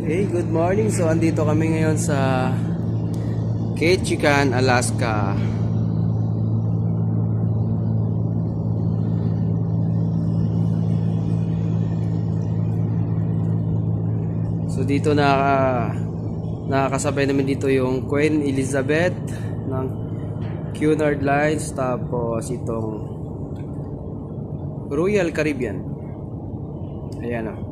Hey, good morning. So, andito kami ngayon sa Ketchikan, Alaska. So, dito nakakasabay namin dito yung Queen Elizabeth ng Cunard Lines, tapos itong Royal Caribbean. Ayan o.